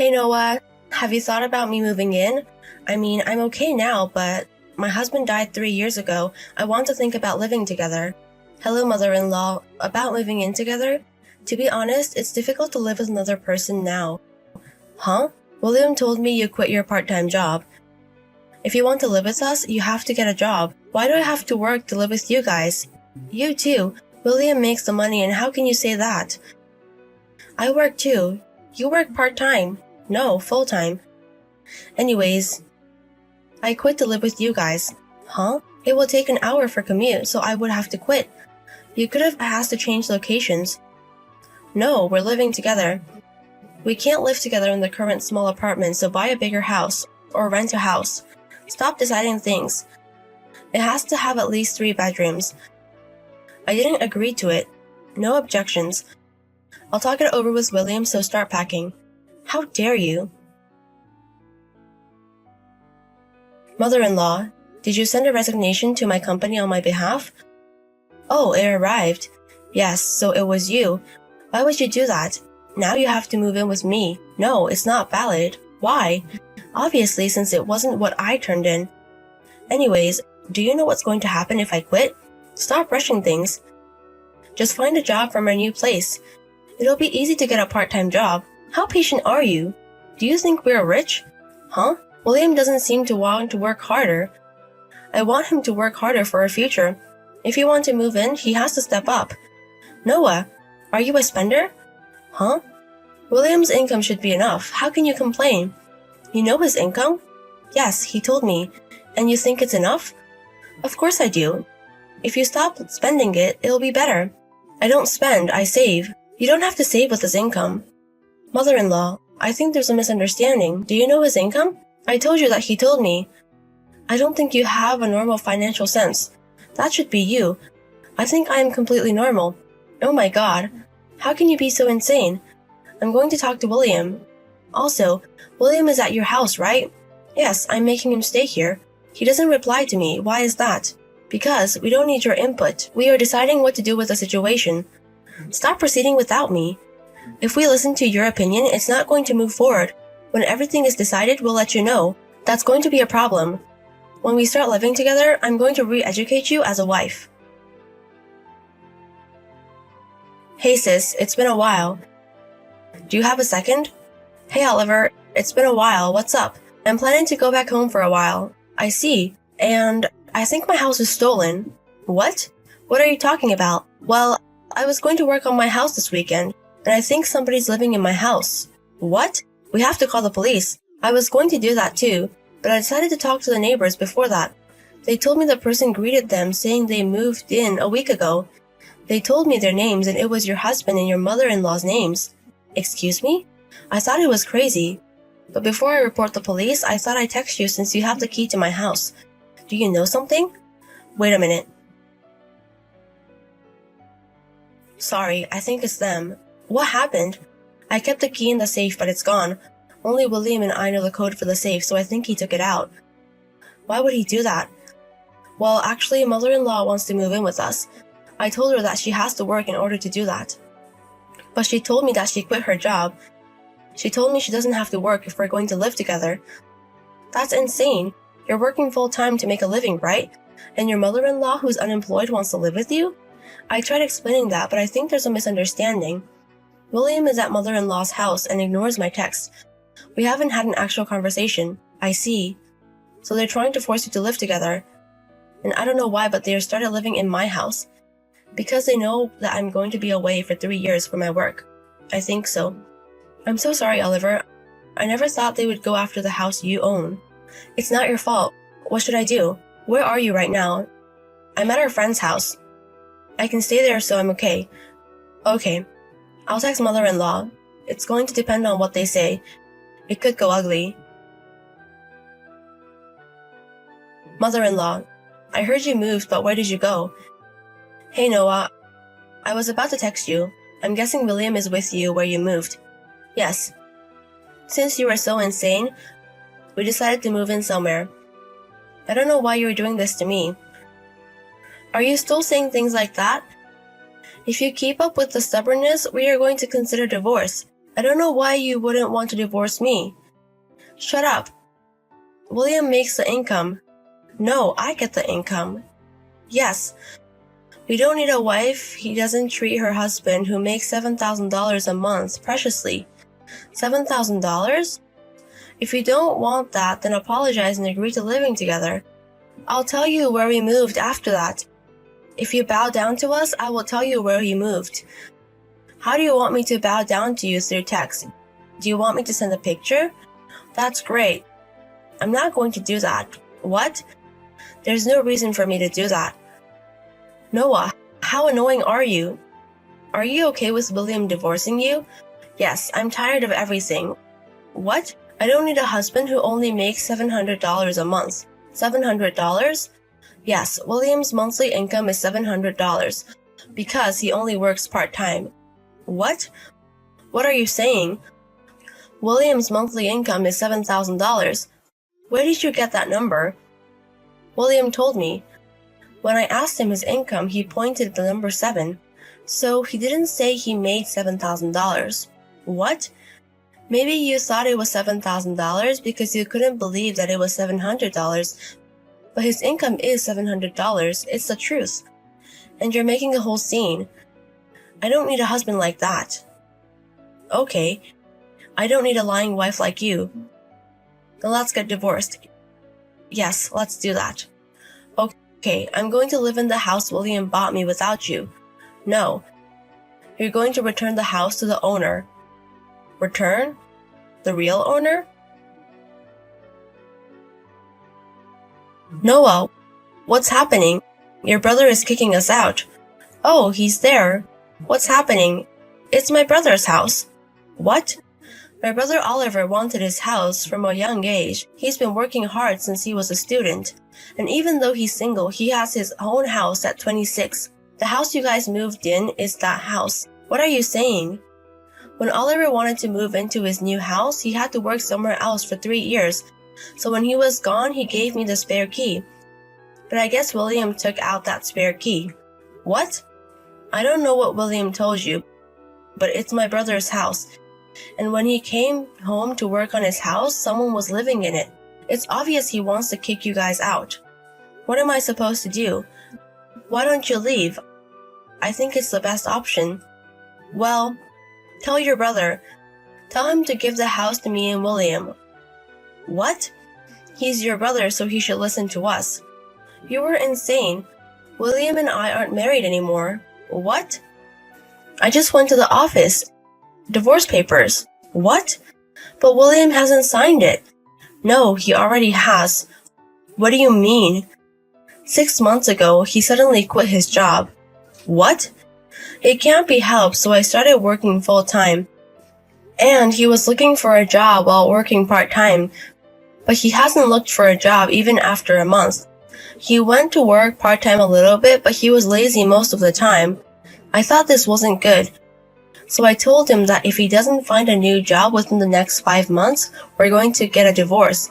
Hey Noah, have you thought about me moving in? I mean, I'm okay now, but my husband died 3 years ago. I want to think about living together. Hello, mother-in-law. About moving in together? To be honest, it's difficult to live with another person now. Huh? William told me you quit your part-time job. If you want to live with us, you have to get a job. Why do I have to work to live with you guys? You too. William makes the money, and how can you say that? I work too. You work part-time. No, full-time. Anyways, I quit to live with you guys. Huh? It will take an hour for commute, so I would have to quit. You could have asked to change locations. No, we're living together. We can't live together in the current small apartment, so buy a bigger house, or rent a house. Stop deciding things. It has to have at least 3 bedrooms. I didn't agree to it. No objections. I'll talk it over with William, so start packing. How dare you? Mother-in-law, did you send a resignation to my company on my behalf? Oh, it arrived. Yes, so it was you. Why would you do that? Now you have to move in with me. No, it's not valid. Why? Obviously, since it wasn't what I turned in. Anyways, do you know what's going to happen if I quit? Stop rushing things. Just find a job from our new place. It'll be easy to get a part-time job. How patient are you? Do you think we're rich? Huh? William doesn't seem to want to work harder. I want him to work harder for our future. If you want to move in, he has to step up. Noah, are you a spender? Huh? William's income should be enough. How can you complain? You know his income? Yes, he told me. And you think it's enough? Of course I do. If you stop spending it, it'll be better. I don't spend, I save. You don't have to save with his income. Mother-in-law, I think there's a misunderstanding. Do you know his income? I told you that he told me. I don't think you have a normal financial sense. That should be you. I think I am completely normal. Oh my god. How can you be so insane? I'm going to talk to William. Also, William is at your house, right? Yes, I'm making him stay here. He doesn't reply to me. Why is that? Because we don't need your input. We are deciding what to do with the situation. Stop proceeding without me. If we listen to your opinion, it's not going to move forward. When everything is decided, we'll let you know. That's going to be a problem. When we start living together, I'm going to re-educate you as a wife. Hey sis, it's been a while. Do you have a second? Hey Oliver, it's been a while. What's up? I'm planning to go back home for a while. I see. And I think my house is stolen. What? What are you talking about? Well, I was going to work on my house this weekend, and I think somebody's living in my house. What? We have to call the police. I was going to do that too, but I decided to talk to the neighbors before that. They told me the person greeted them saying they moved in a week ago. They told me their names, and it was your husband and your mother-in-law's names. Excuse me? I thought it was crazy. But before I report the police, I thought I'd text you since you have the key to my house. Do you know something? Wait a minute. Sorry, I think it's them. What happened? I kept the key in the safe, but it's gone. Only William and I know the code for the safe, so I think he took it out. Why would he do that? Well, actually, mother-in-law wants to move in with us. I told her that she has to work in order to do that. But she told me that she quit her job. She told me she doesn't have to work if we're going to live together. That's insane. You're working full-time to make a living, right? And your mother-in-law who's unemployed wants to live with you? I tried explaining that, but I think there's a misunderstanding. William is at mother-in-law's house and ignores my text. We haven't had an actual conversation. I see. So they're trying to force you to live together. And I don't know why, but they started living in my house. Because they know that I'm going to be away for 3 years for my work. I think so. I'm so sorry, Oliver. I never thought they would go after the house you own. It's not your fault. What should I do? Where are you right now? I'm at our friend's house. I can stay there, so I'm okay. Okay. I'll text mother-in-law. It's going to depend on what they say. It could go ugly. Mother-in-law, I heard you moved, but where did you go? Hey Noah, I was about to text you. I'm guessing William is with you where you moved. Yes. Since you were so insane, we decided to move in somewhere. I don't know why you're doing this to me. Are you still saying things like that? If you keep up with the stubbornness, we are going to consider divorce. I don't know why you wouldn't want to divorce me. Shut up. William makes the income. No, I get the income. Yes. We don't need a wife. He doesn't treat her husband, who makes $7,000 a month, preciously. $7,000? If you don't want that, then apologize and agree to living together. I'll tell you where we moved after that. If you bow down to us, I will tell you where he moved. How do you want me to bow down to you through text? Do you want me to send a picture? That's great. I'm not going to do that. What? There's no reason for me to do that. Noah, how annoying are you? Are you okay with William divorcing you? Yes, I'm tired of everything. What? I don't need a husband who only makes $700 a month. $700? Yes, William's monthly income is $700 because he only works part-time. What? What are you saying? William's monthly income is $7,000. Where did you get that number? William told me. When I asked him his income, he pointed at the number 7. So he didn't say he made $7,000. What? Maybe you thought it was $7,000 because you couldn't believe that it was $700. But his income is $700. It's the truth. And you're making a whole scene. I don't need a husband like that. Okay. I don't need a lying wife like you. Then let's get divorced. Yes, let's do that. Okay, I'm going to live in the house William bought me without you. No. You're going to return the house to the owner. Return? The real owner? Noah, what's happening? Your brother is kicking us out. Oh, he's there. What's happening? It's my brother's house. What? My brother Oliver wanted his house from a young age. He's been working hard since he was a student. And even though he's single, he has his own house at 26. The house you guys moved in is that house. What are you saying? When Oliver wanted to move into his new house, he had to work somewhere else for 3 years. So when he was gone, he gave me the spare key. But I guess William took out that spare key. What? I don't know what William told you, but it's my brother's house. And when he came home to work on his house, someone was living in it. It's obvious he wants to kick you guys out. What am I supposed to do? Why don't you leave? I think it's the best option. Well, tell your brother. Tell him to give the house to me and William. What? He's your brother, so he should listen to us. You were insane. William and I aren't married anymore. What? I just went to the office. Divorce papers. What? But William hasn't signed it. No, he already has. What do you mean? 6 months ago, he suddenly quit his job. What? It can't be helped, so I started working full-time. And he was looking for a job while working part-time. But he hasn't looked for a job even after a month. He went to work part-time a little bit, but he was lazy most of the time. I thought this wasn't good. So I told him that if he doesn't find a new job within the next 5 months, we're going to get a divorce.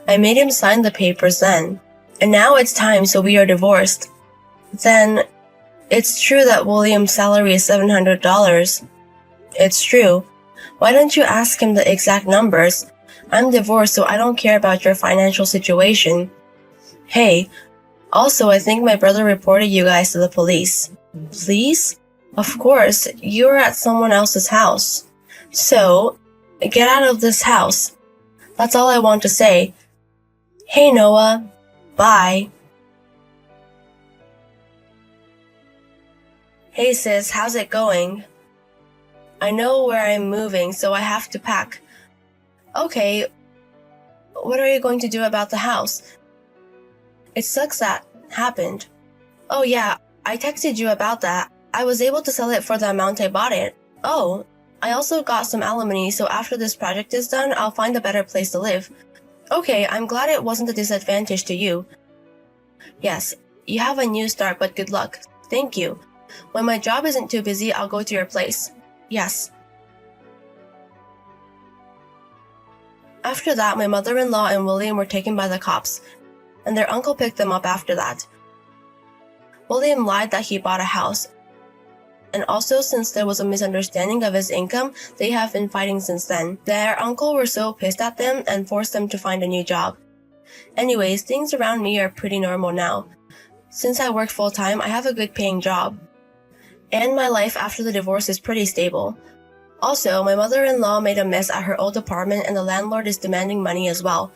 I made him sign the papers then. And now it's time, so we are divorced. Then, it's true that William's salary is $700. It's true. Why don't you ask him the exact numbers? I'm divorced, so I don't care about your financial situation. Hey, also I think my brother reported you guys to the police. Please? Of course, you're at someone else's house. So, get out of this house. That's all I want to say. Hey Noah, bye. Hey sis, how's it going? I know where I'm moving, so I have to pack. Okay, what are you going to do about the house? It sucks that happened. Oh yeah, I texted you about that. I was able to sell it for the amount I bought it. Oh, I also got some alimony, so after this project is done, I'll find a better place to live. Okay, I'm glad it wasn't a disadvantage to you. Yes, you have a new start, but good luck. Thank you. When my job isn't too busy, I'll go to your place. Yes. After that, my mother-in-law and William were taken by the cops, and their uncle picked them up after that. William lied that he bought a house, And also, since there was a misunderstanding of his income, they have been fighting since then. Their uncle were so pissed at them and forced them to find a new job. Anyways, things around me are pretty normal now. Since I work full-time, I have a good paying job. And my life after the divorce is pretty stable. Also, my mother-in-law made a mess at her old apartment and the landlord is demanding money as well.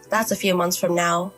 That's a few months from now.